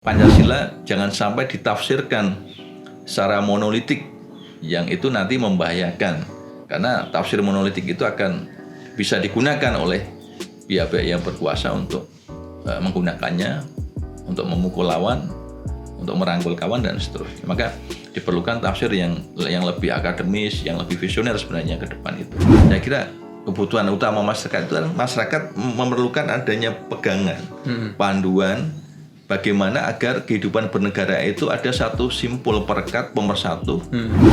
Pancasila jangan sampai ditafsirkan secara monolitik yang itu nanti membahayakan, karena tafsir monolitik itu akan bisa digunakan oleh pihak-pihak yang berkuasa untuk menggunakannya untuk memukul lawan, untuk merangkul kawan dan seterusnya. Maka diperlukan tafsir yang lebih akademis, yang lebih visioner sebenarnya ke depan itu. Saya kira kebutuhan utama masyarakat itu adalah masyarakat memerlukan adanya pegangan, panduan bagaimana agar kehidupan bernegara itu ada satu simpul perekat pemersatu.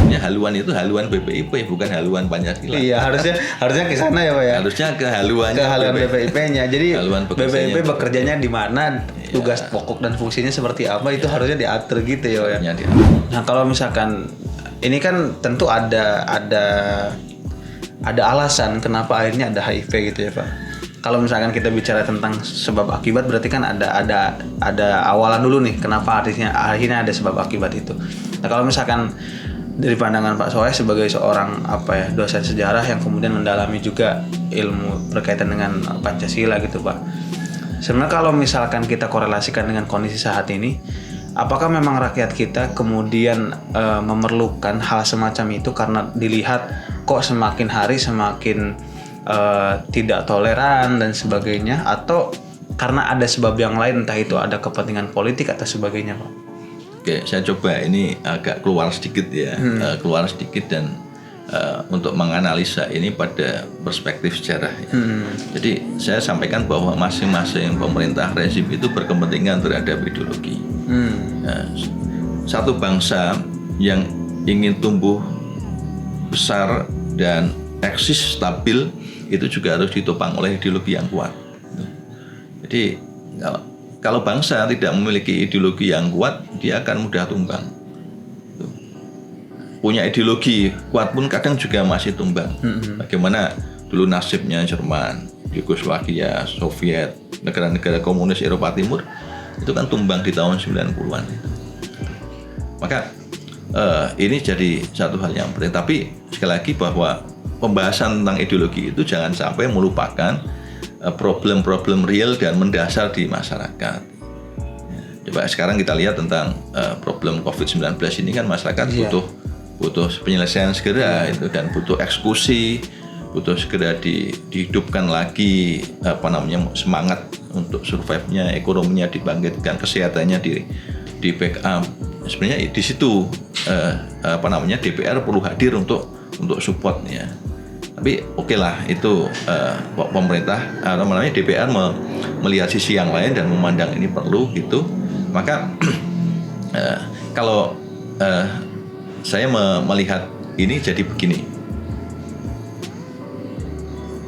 Ya, haluan itu haluan BPIP, bukan haluan Pancasila. Iya, harusnya ke sana ya Pak ya. Harusnya ke haluan BPIP-nya. Jadi BPIP itu. bekerjanya di mana, tugas pokok dan fungsinya seperti apa, itu harusnya diatur gitu ya Pak ya. Nah, kalau misalkan ini kan tentu ada alasan kenapa akhirnya ada HIV gitu ya Pak. Kalau misalkan kita bicara tentang sebab akibat, berarti kan ada awalan dulu nih kenapa akhirnya ada sebab akibat itu. Nah, kalau misalkan dari pandangan Pak Soleh sebagai seorang dosen sejarah yang kemudian mendalami juga ilmu berkaitan dengan Pancasila gitu Pak. Sebenarnya kalau misalkan kita korelasikan dengan kondisi saat ini, apakah memang rakyat kita kemudian memerlukan hal semacam itu karena dilihat kok semakin hari semakin tidak toleran dan sebagainya, atau karena ada sebab yang lain, entah itu ada kepentingan politik atau sebagainya Pak? Oke, saya coba ini agak keluar sedikit ya, keluar sedikit dan untuk menganalisa ini pada perspektif sejarah ya. Jadi saya sampaikan bahwa masing-masing pemerintah rezim itu berkepentingan terhadap ideologi. Satu bangsa yang ingin tumbuh besar dan eksis stabil itu juga harus ditopang oleh ideologi yang kuat. Jadi kalau bangsa tidak memiliki ideologi yang kuat, dia akan mudah tumbang. Punya ideologi kuat pun kadang juga masih tumbang. Bagaimana dulu nasibnya Jerman, Yugoslavia, Soviet, negara-negara komunis Eropa Timur itu kan tumbang di tahun 90-an itu. Maka ini jadi satu hal yang penting. Tapi sekali lagi bahwa pembahasan tentang ideologi itu jangan sampai melupakan problem-problem real dan mendasar di masyarakat. Coba sekarang kita lihat tentang problem COVID-19 ini kan masyarakat butuh penyelesaian segera itu, dan butuh eksekusi, butuh segera dihidupkan lagi semangat untuk survive-nya, ekonominya dibangkitkan, kesehatannya di backup. Sebenarnya di situ DPR perlu hadir untuk support ya. Tapi oke lah itu pemerintah DPR melihat sisi yang lain dan memandang ini perlu gitu. Maka kalau saya melihat ini jadi begini.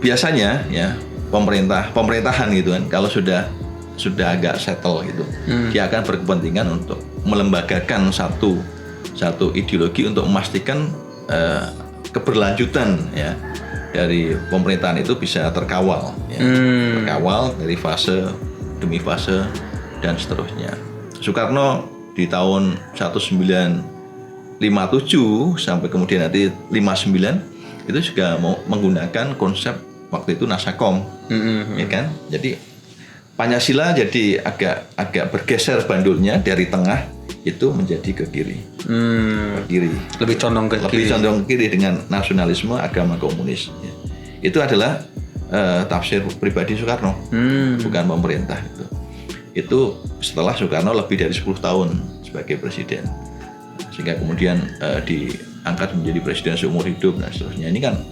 Biasanya ya pemerintahan gitu kan, kalau sudah agak settle gitu, dia akan berkepentingan untuk melembagakan satu ideologi untuk memastikan keberlanjutan ya dari pemerintahan itu bisa terkawal ya. Terkawal dari fase demi fase dan seterusnya. Soekarno di tahun 1957 sampai kemudian nanti 59 itu juga mau menggunakan konsep waktu itu Nasakom, ya kan? Jadi Pancasila jadi agak bergeser bandulnya dari tengah itu menjadi ke kiri. Ke kiri. Lebih condong ke kiri dengan nasionalisme agama komunis. Ya. Itu adalah tafsir pribadi Soekarno, bukan pemerintah itu. Itu setelah Soekarno lebih dari 10 tahun sebagai presiden. Sehingga kemudian diangkat menjadi presiden seumur hidup dan seterusnya. Ini kan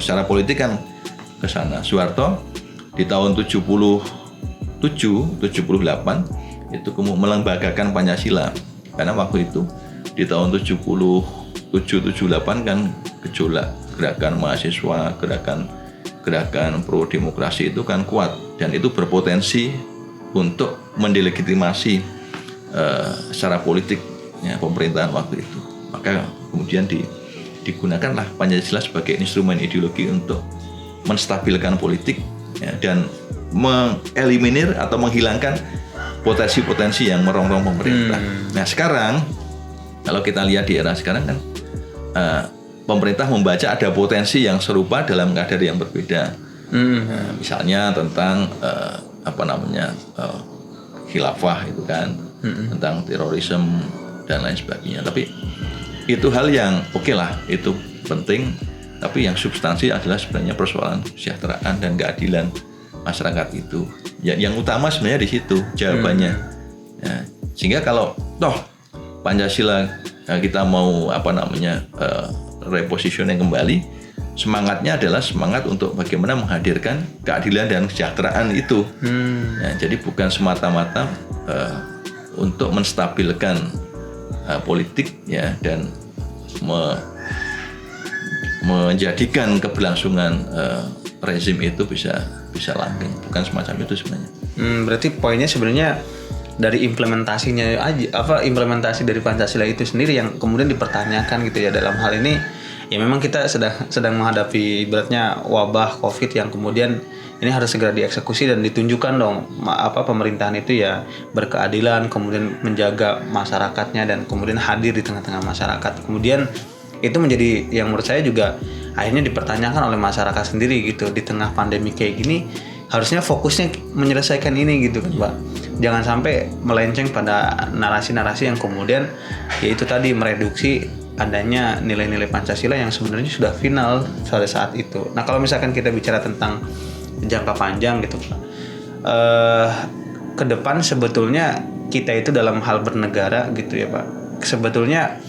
secara politik kan ke sana. Soeharto di tahun 78 itu kemudian melembagakan Pancasila, karena waktu itu di tahun 77-78 kan gejolak gerakan mahasiswa, gerakan pro demokrasi itu kan kuat, dan itu berpotensi untuk mendelegitimasi secara politik ya, pemerintahan waktu itu. Maka kemudian digunakanlah Pancasila sebagai instrumen ideologi untuk menstabilkan politik ya, dan mengeliminir atau menghilangkan potensi-potensi yang merongrong pemerintah. Nah sekarang kalau kita lihat di era sekarang kan pemerintah membaca ada potensi yang serupa dalam kadar yang berbeda. Misalnya tentang khilafah itu kan, tentang terorisme dan lain sebagainya. Tapi itu hal yang oke lah, itu penting. Tapi yang substansi adalah sebenarnya persoalan kesejahteraan dan keadilan masyarakat itu. Yang utama sebenarnya di situ jawabannya. Ya, sehingga kalau toh Pancasila kita mau repositioning kembali, semangatnya adalah semangat untuk bagaimana menghadirkan keadilan dan kesejahteraan itu. Ya, jadi bukan semata-mata untuk menstabilkan politik ya dan menjadikan keberlangsungan rezim itu bisa langgeng, bukan semacam itu sebenarnya. Berarti poinnya sebenarnya dari implementasinya aja, implementasi dari Pancasila itu sendiri yang kemudian dipertanyakan gitu ya dalam hal ini. Ya memang kita sedang menghadapi ibaratnya wabah COVID yang kemudian ini harus segera dieksekusi dan ditunjukkan dong pemerintahan itu ya berkeadilan, kemudian menjaga masyarakatnya dan kemudian hadir di tengah-tengah masyarakat. Kemudian itu menjadi yang menurut saya juga akhirnya dipertanyakan oleh masyarakat sendiri gitu di tengah pandemi kayak gini, harusnya fokusnya menyelesaikan ini gitu kan Pak. Jangan sampai melenceng pada narasi-narasi yang kemudian yaitu tadi mereduksi adanya nilai-nilai Pancasila yang sebenarnya sudah final pada saat itu. Nah kalau misalkan kita bicara tentang jangka panjang gitu Pak, ke depan sebetulnya kita itu dalam hal bernegara gitu ya Pak, sebetulnya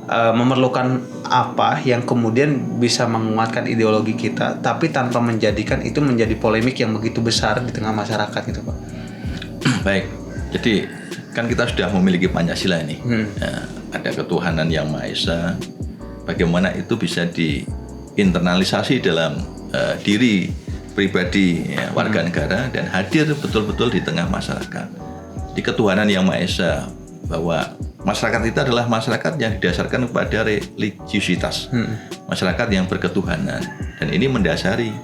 memerlukan apa yang kemudian bisa menguatkan ideologi kita tapi tanpa menjadikan itu menjadi polemik yang begitu besar di tengah masyarakat gitu Pak. Baik, jadi kan kita sudah memiliki Pancasila ini. Ya, ada ketuhanan yang Maha Esa. Bagaimana itu bisa diinternalisasi dalam diri pribadi ya, warga negara dan hadir betul-betul di tengah masyarakat. Di ketuhanan yang Maha Esa, bahwa masyarakat itu adalah masyarakat yang didasarkan kepada religiusitas, masyarakat yang berketuhanan, dan ini mendasari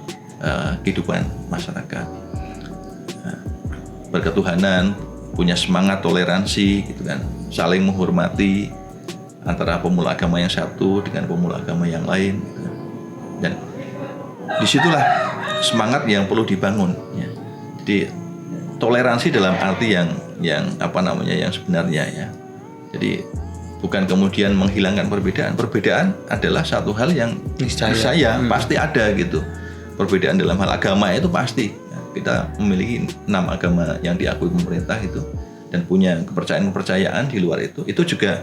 kehidupan masyarakat. Berketuhanan, punya semangat toleransi, gitu kan, saling menghormati antara pemeluk agama yang satu dengan pemeluk agama yang lain, gitu kan. Dan disitulah semangat yang perlu dibangun. Ya. Jadi toleransi dalam arti yang sebenarnya ya. Jadi bukan kemudian menghilangkan perbedaan. Perbedaan adalah satu hal yang niscaya pasti ada gitu. Perbedaan dalam hal agama itu pasti. Kita memiliki 6 agama yang diakui pemerintah itu dan punya kepercayaan di luar itu juga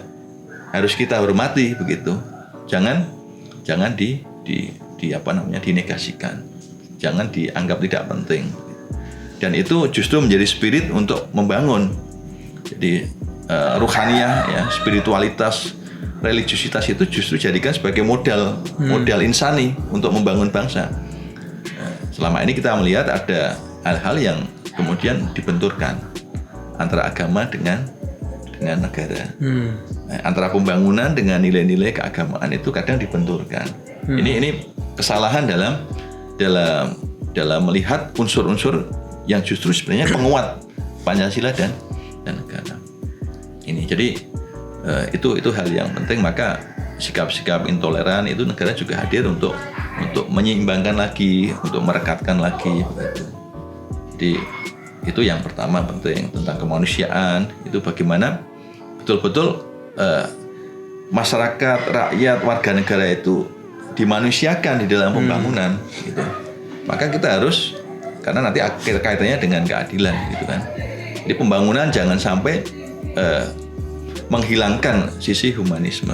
harus kita hormati begitu. Jangan dinegasikan. Jangan dianggap tidak penting. Dan itu justru menjadi spirit untuk membangun. Jadi ruhaniyah ya, spiritualitas, religiusitas itu justru jadikan sebagai modal insani untuk membangun bangsa. Selama ini kita melihat ada hal-hal yang kemudian dibenturkan antara agama dengan negara. Antara pembangunan dengan nilai-nilai keagamaan itu kadang dibenturkan. Ini kesalahan dalam melihat unsur-unsur yang justru sebenarnya penguat Pancasila dan negara. Ini jadi itu hal yang penting. Maka sikap-sikap intoleran itu negara juga hadir untuk menyeimbangkan lagi, untuk merekatkan lagi begitu. Jadi itu yang pertama penting tentang kemanusiaan, itu bagaimana betul-betul masyarakat, rakyat, warga negara itu dimanusiakan di dalam pembangunan gitu. Maka kita harus, karena nanti kaitannya dengan keadilan gitu kan. Jadi pembangunan jangan sampai menghilangkan sisi humanisme.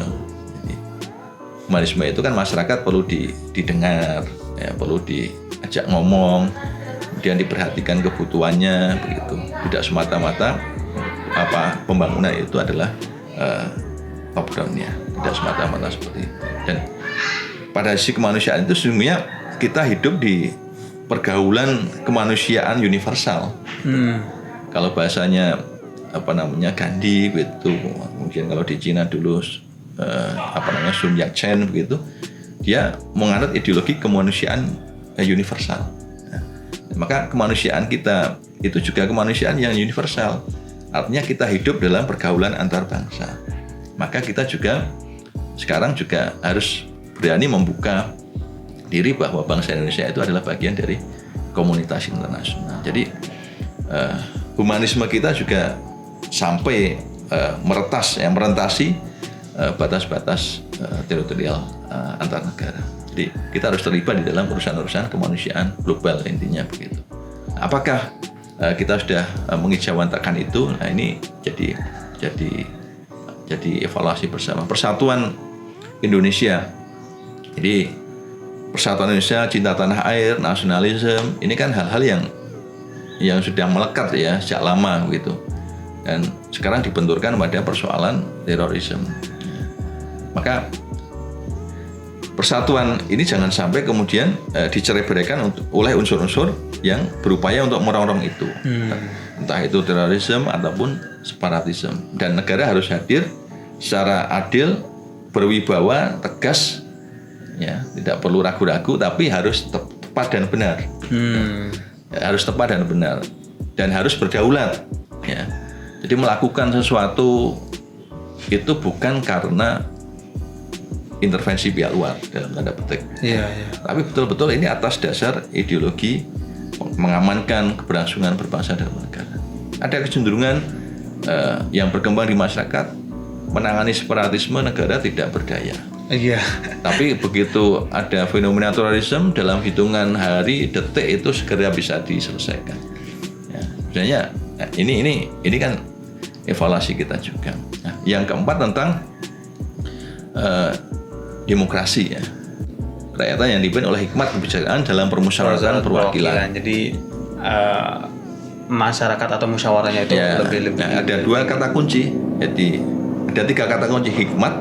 Humanisme itu kan masyarakat perlu didengar, ya, perlu diajak ngomong, kemudian diperhatikan kebutuhannya begitu. Tidak semata-mata pembangunan itu adalah top down-nya, tidak semata-mata seperti itu. Dan pada sisi kemanusiaan itu sesungguhnya kita hidup di pergaulan kemanusiaan universal. Kalau bahasanya Gandhi gitu, mungkin kalau di Cina dulu Sun Yat-sen begitu, dia menganut ideologi kemanusiaan universal. Maka kemanusiaan kita itu juga kemanusiaan yang universal. Artinya kita hidup dalam pergaulan antar bangsa. Maka kita juga sekarang juga harus berani membuka diri bahwa bangsa Indonesia itu adalah bagian dari komunitas internasional. Jadi humanisme kita juga sampai merentasi batas-batas teritorial antar negara. Jadi kita harus terlibat di dalam urusan-urusan kemanusiaan global, intinya begitu. Apakah kita sudah mengejawantahkan itu? Nah, ini jadi evaluasi bersama. Persatuan Indonesia. Jadi persatuan Indonesia, cinta tanah air, nasionalisme, ini kan hal-hal yang sudah melekat ya sejak lama begitu. Dan sekarang dibenturkan pada persoalan terorisme. Maka persatuan ini jangan sampai kemudian dicerai-beraikan oleh unsur-unsur yang berupaya untuk merongrong itu. Entah itu terorisme ataupun separatisme. Dan negara harus hadir secara adil, berwibawa, tegas, ya, tidak perlu ragu-ragu, tapi harus tepat dan benar. Harus tepat dan benar, dan harus berdaulat. Ya. Jadi melakukan sesuatu itu bukan karena intervensi pihak luar dalam tanda petik. Tapi betul-betul ini atas dasar ideologi mengamankan keberlangsungan berbangsa dan bernegara. Ada kecenderungan yang berkembang di masyarakat menangani separatisme negara tidak berdaya. Tapi begitu ada fenomena terorisme, dalam hitungan hari, detik itu segera bisa diselesaikan. Ya, sebenarnya ini kan evaluasi kita juga. Nah, yang keempat tentang demokrasi, ya. Rakyat yang dipimpin oleh hikmat kebijakan dalam permusyawaratan perwakilan. Jadi masyarakat atau musyawarahnya itu lebih. Nah, ada dua kata kunci. Jadi ada tiga kata kunci: hikmat,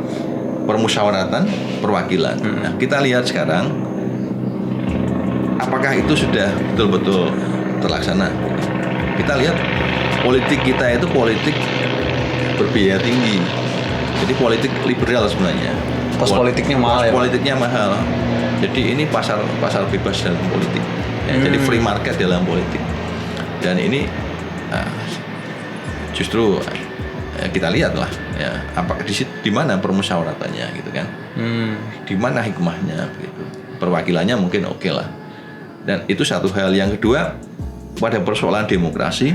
permusyawaratan, perwakilan. Nah, kita lihat sekarang apakah itu sudah betul-betul terlaksana. Kita lihat politik kita itu politik berbiaya tinggi. Jadi politik liberal sebenarnya. Kos politiknya mahal. Politiknya mahal. Jadi ini pasar bebas dalam politik. Ya, jadi free market dalam politik. Dan ini justru kita lihatlah, ya, apakah di mana permusyawaratannya gitu kan? Di mana hikmahnya gitu. Perwakilannya mungkin oke lah. Dan itu satu hal. Yang kedua, pada persoalan demokrasi,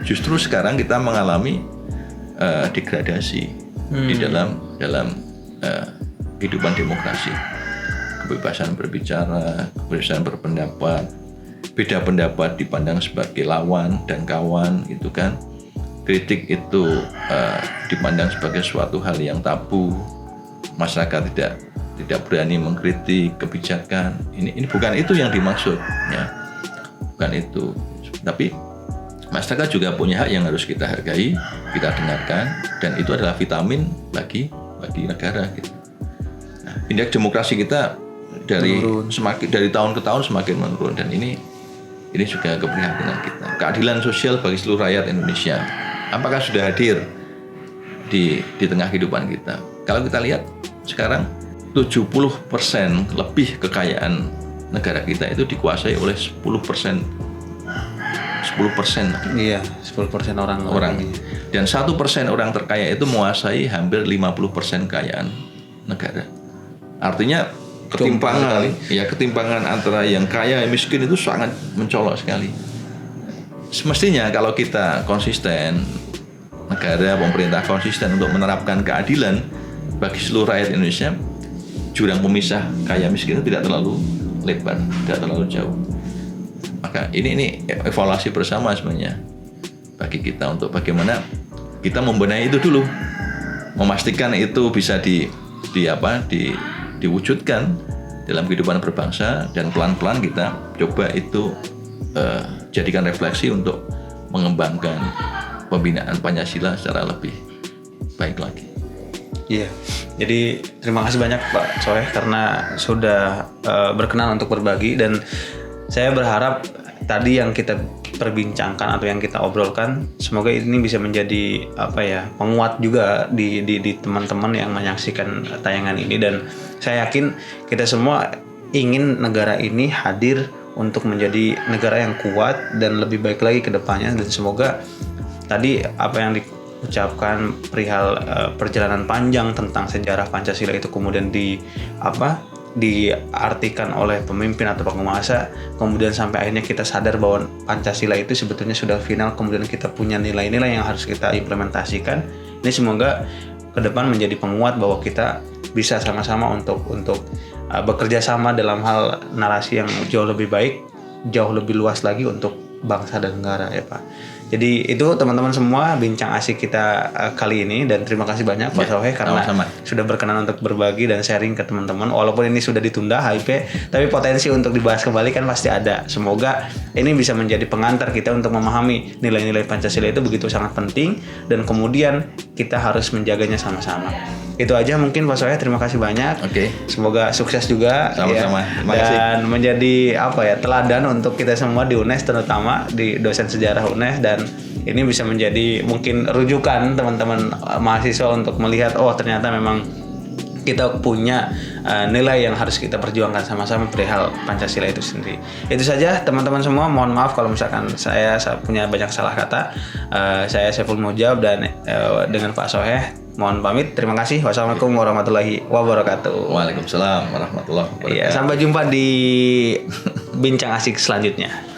justru sekarang kita mengalami degradasi di dalam kehidupan demokrasi. Kebebasan berbicara, kebebasan berpendapat, beda pendapat dipandang sebagai lawan dan kawan gitu kan. Kritik itu dipandang sebagai suatu hal yang tabu. Masyarakat tidak berani mengkritik kebijakan. Ini bukan itu yang dimaksud, ya. Bukan itu. Tapi masyarakat juga punya hak yang harus kita hargai, kita dengarkan, dan itu adalah vitamin bagi negara gitu. Nah, indeks demokrasi kita dari tahun ke tahun semakin menurun, dan ini juga keprihatinan kita. Keadilan sosial bagi seluruh rakyat Indonesia, apakah sudah hadir di tengah kehidupan kita? Kalau kita lihat sekarang 70% lebih kekayaan negara kita itu dikuasai oleh 10%. 10%. Iya, 10% orang. Dan 1% orang terkaya itu menguasai hampir 50% kekayaan negara. Artinya ketimpangan antara yang kaya dan miskin itu sangat mencolok sekali. Semestinya kalau kita konsisten, negara, pemerintah konsisten untuk menerapkan keadilan bagi seluruh rakyat Indonesia, jurang pemisah kaya miskin itu tidak terlalu lebar, tidak terlalu jauh. Maka ini evaluasi bersama sebenarnya bagi kita untuk bagaimana kita membenahi itu dulu, memastikan itu bisa diwujudkan dalam kehidupan berbangsa, dan pelan-pelan kita coba itu jadikan refleksi untuk mengembangkan pembinaan Pancasila secara lebih baik lagi. Iya, jadi terima kasih banyak Pak Soleh karena sudah berkenan untuk berbagi, dan saya berharap tadi yang kita perbincangkan atau yang kita obrolkan, semoga ini bisa menjadi penguat juga di teman-teman yang menyaksikan tayangan ini. Dan saya yakin kita semua ingin negara ini hadir untuk menjadi negara yang kuat dan lebih baik lagi ke depannya. Dan semoga tadi apa yang diucapkan perihal perjalanan panjang tentang sejarah Pancasila itu kemudian diartikan oleh pemimpin atau penguasa, kemudian sampai akhirnya kita sadar bahwa Pancasila itu sebetulnya sudah final, kemudian kita punya nilai-nilai yang harus kita implementasikan. Ini semoga ke depan menjadi penguat bahwa kita bisa sama-sama untuk bekerja sama dalam hal narasi yang jauh lebih baik, jauh lebih luas lagi untuk bangsa dan negara ya Pak. Jadi itu teman-teman semua bincang asik kita kali ini, dan terima kasih banyak Pak Soheh karena sudah berkenan untuk berbagi dan sharing ke teman-teman. Walaupun ini sudah ditunda HIP, tapi potensi untuk dibahas kembali kan pasti ada. Semoga ini bisa menjadi pengantar kita untuk memahami nilai-nilai Pancasila itu begitu sangat penting, dan kemudian kita harus menjaganya sama-sama. Itu aja mungkin Pak Soheh, terima kasih banyak. Oke. Semoga sukses juga sama-sama. Ya, dan menjadi teladan untuk kita semua di UNES, terutama di dosen sejarah UNES, dan ini bisa menjadi mungkin rujukan teman-teman mahasiswa untuk melihat ternyata memang kita punya nilai yang harus kita perjuangkan sama-sama perihal Pancasila itu sendiri. Itu saja teman-teman semua, mohon maaf kalau misalkan saya punya banyak salah kata. Saya Saiful Mujab dan dengan Pak Soheh mohon pamit. Terima kasih. Wassalamualaikum warahmatullahi wabarakatuh. Waalaikumsalam warahmatullahi wabarakatuh. Sampai jumpa di bincang asik selanjutnya.